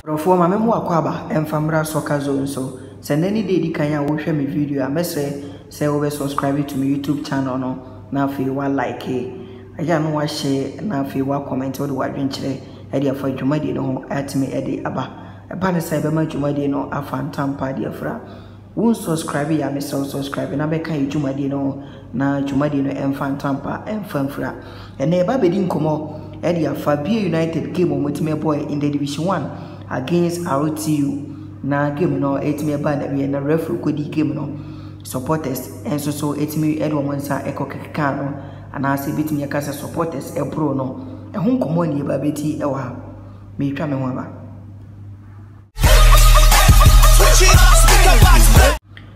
Rofo ma memu akwaba emfamra soccer zone so send any day di kan ya wo hwe me video a mesre say wo be subscribe to my YouTube channel no na fe wa like aja no wa share na fe wa comment wo de wa dwenkyere e de afa dwumade no ho atime e de aba e ba ne sai be ma dwumade no afa ntampa de afra won subscribe ya me subscribe na be kan dwumade no na dwumade no emfa ntampa emfamfra e na e ba be di nkomo e de afa Bia United game o motime boy in the Division 1 against RTU na game no etime ba na be na referee kodi game no supporters enso so etime edwo monsa ekokeka no ana se bitime yakasa supporters ebro no ehun komo ni ba beti ewa me twa me ho ba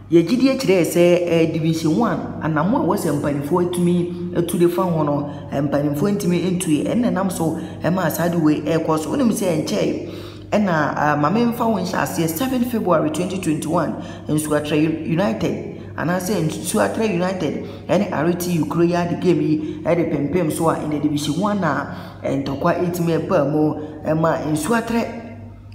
ye gidi kire se Division 1 anamo was empanifo etumi etude fa ho no empanifo entimi entue enenam so ema asade we ekos onim se enche ena mamemfa won hyase 7 February 2021 Nsuatra United anase Nsuatra United ene RTU Kroya the game e de pempem so in the Division 1 na entokwa etime ba mo ema Nsuatra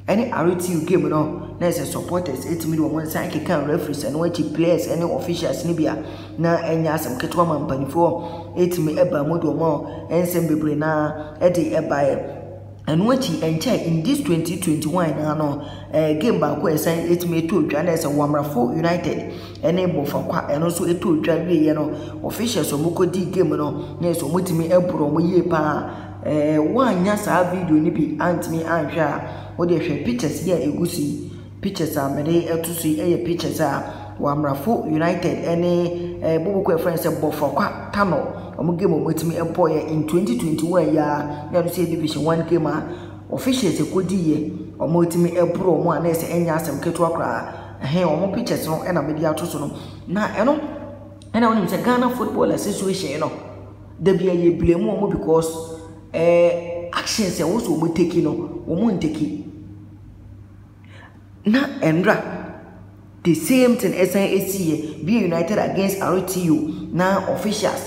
ene RTU game no na se supporters etime do won san kekan referees and what players ene officials ni bia na enya asem ketwa mampanifo etime eba mo do mo ensem bebre na ede eba and what enche in this 2021 no game ba ko esan etime to dwa na se Wamrafo United ene bofa kwa eno so eto dwa wie no officials o mokodi game no na so motimi ebro mo ye pa wanya sa video ni bi antimi anhwa wo de hwe pictures ya egusi pictures a mere etusi eye pictures a Wamrafo United ene bobo ko friends bofa kwa tano game motimi eboye in 2021 ya no say Division 1 game officials ekodi ye omotimi ebro mo na se enya asem keto akra omo pictures no ena media atoso no na ena wonim se Ghana Football Association no da bia ye blame omo because actions e wo so omo take no omo nteki na endra the same thing SNAC Bia United against RTU na officials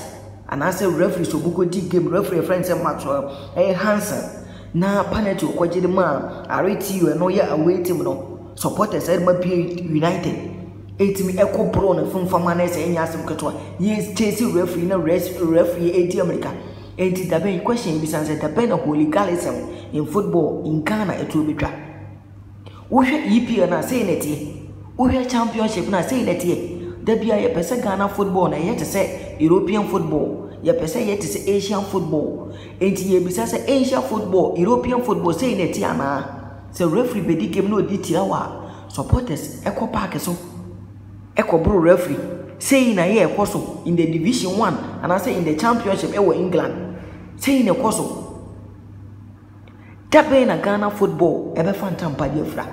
and as a referee so buko di game referee friends Maxwell Hansen na penalty okwaje de ma RTU no ya away team no supporters said ma Bia United etimi ekopro na funfama na se enya asem ketwa yes chase referee na referee eti America enti da ben question bi sanse da ben hooliganism in football in Ghana eto betwa wo hwe EPL na say netie wo hwe championship na say netie da bia ye pese Ghana football na ye te se European football ye pese ye te se Asian football enti ye bisa se Asian football European football say netie ana se referee bedi game no di tiawa supporters eko park so eko bro referee say na ye ekoso in the Division 1 and I say in the championship ewo England say na ekoso dabe na Ghana football ebe fantampa di fra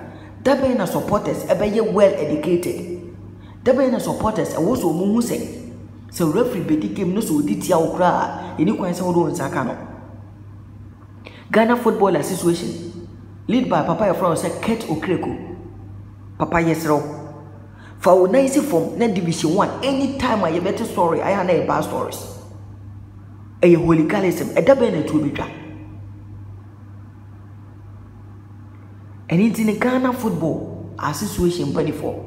dabe na supporters ebe ye well educated dabe na supporters e wo so mu say so referee bedi game no so di tia wo kra eni kwan se wo do nsaka no Ghana Football Association lead by Papa Efron say Kurt Okreko Papa Yesro for nice from na Division 1 anytime I better story I na bad stories e hooliganism e dabe na to betwa and in Ghana Football Association before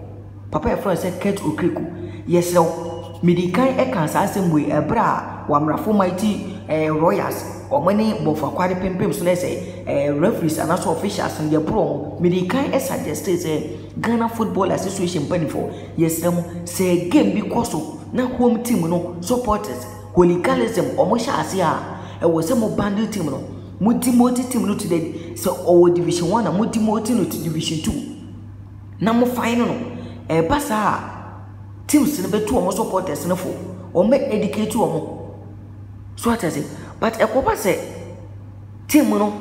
Papa Efron say Kurt Okreko Yesro medikan e kan sa asem we ebra Wamrafo Mighty Royals or many bofa kwade pempem so say referees and also officials and their pro medikan e suggest say Ghana Football Association before yes say game because na home team no supporters hooliganism omo sha ase a e wo say mo bandle team no mo demote team no today so our Division 1 and mo demote no to Division 2 na mo final no e basa teams ne betu omo supporters ne fo o me educate omo so what I say but e ko pass team no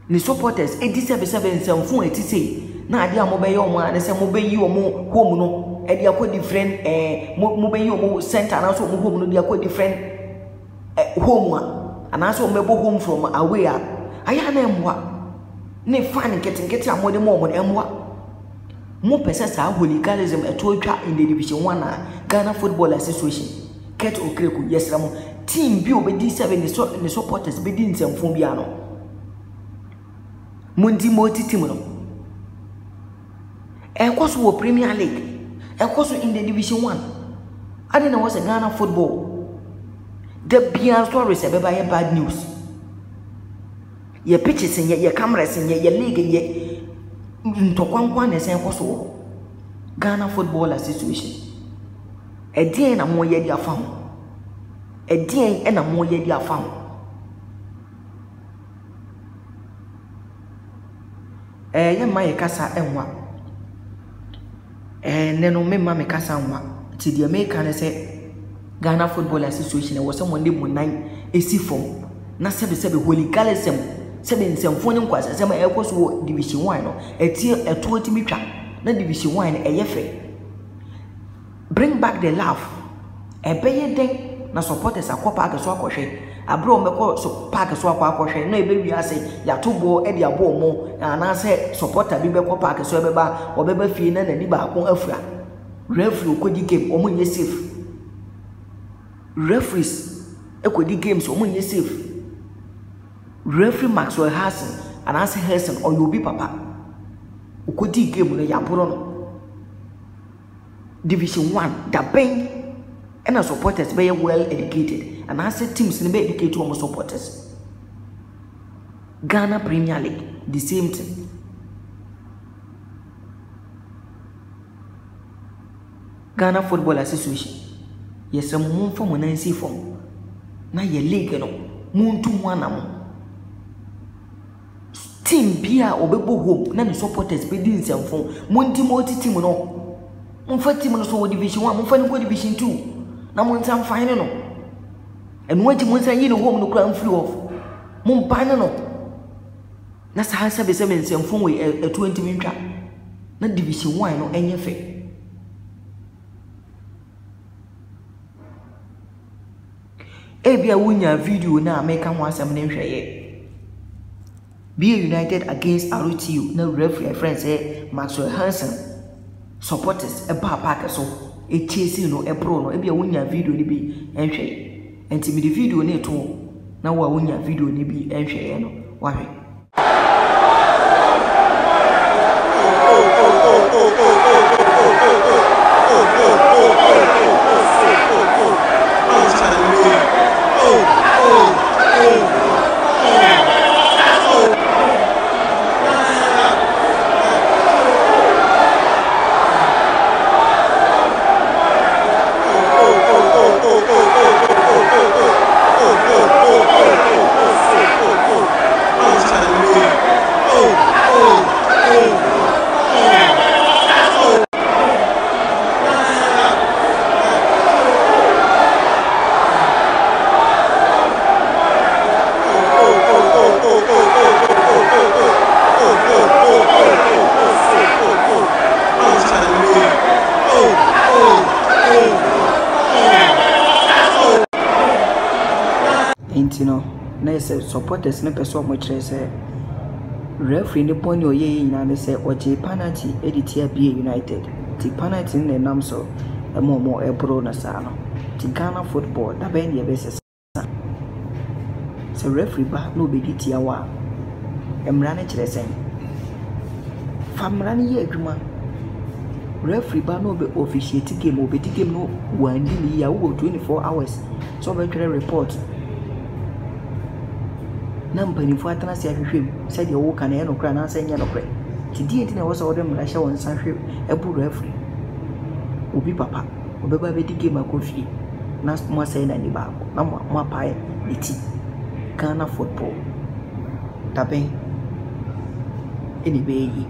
ni supporters e 77 nsɛmfo eti say na ade a mo be ye omo ane se mo be yi omo home no e dia ko different mo be yi omo center na so mo home no dia ko different home ana so mo be home from away aya na emwa ne fan nkete a mo de mo emwa mo pese sa hooliganism eto atwa in the Division 1 na Ghana Football Association Kurt Okreko yesra mo team bi obedi 7 ni supporters bedi nsɛmfo bia no Mundi multi team no. And course we Premier League. And course in the Division 1. I didn't know what's a Ghana football. The beyond stories about bad news. Your pitches and your cameras and your league and your into one and same also Ghana Football Association. A day and a more year found. A day and a more year found. My casa and one. And then me mamma casa and one. To the American say Ghana Football Association was someone named 9 AC form. Na sebe holy galism. Seven phone kwasa sema ekos wo Division 1 no etuo timi twa na Division 1 eyefe. Bring back the love. Ebeye den na supporters akopa akeso akohwe abro meko so park so akohwe na ebe wi ase ya tobo e de abo mo na se supporter bi be kopa akeso ebeba obeba fie na nani ba akon afura. Referee okodi game omunye safe. Referees ekodi games omunye safe. Referee Maxwell Hassan and answer Hassan or you be papa. Ukodi game no yapuro. Division 1, the bank and our supporters very well educated and answer teams in the educated to our supporters. Ghana Premier League, the same thing. Ghana Football Association. Yes, some moon from when I see from. Now your league no moon to one. Team Pia Obebo Hope, none supporters be doing some phone. Monty multi team no. Monfa team no so Division 1, Monfa Division 2. Now Montam final no. And what you Monsa you know home no crown flew off. Mompana no. That's how 77 some phone way a 20-minute trap. Not Division 1 no any effect. Ebia wunya video na make am one some name share. Be United against RTU. No referee friends say Maxwell Hansen supporters a bar park so a chasing no a pro no e be a wunya video ni bi enhwe enti me the video na to na wa wunya video ni bi enhwe no wahwe Intino, nice supporters ne person mo kire say referee ne poni oye ina ne say oje penalty editia be United ti penalty ne nam so mo ebro na sa no ti Ghana football da ben ye be se referee ba no be ditia wa emra ne kire say famra ne ye adwuma referee ba no be officiate game obedi game no wandi ni ya wo 24 hours so be kire report number ni fuata na sia hwehwem said ye wo kana ye no kra na anya no kra ti die ti na wo so wo dem ra hye won san hwe ebu referee obi papa obeba be di game akofie na mo say na ni ba na mo pae eti Ghana football taben eni be yi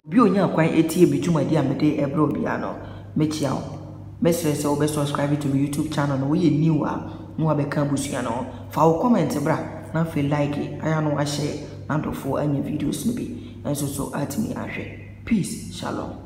bi onya kwan eti ebituma di amede ebro bia no mechia o mesre se obe subscribe to my YouTube channel no we new a no abeka busua no fa wo comment bra na fe like aya no a share and for any videos no be enso so at me ahwe peace shalom.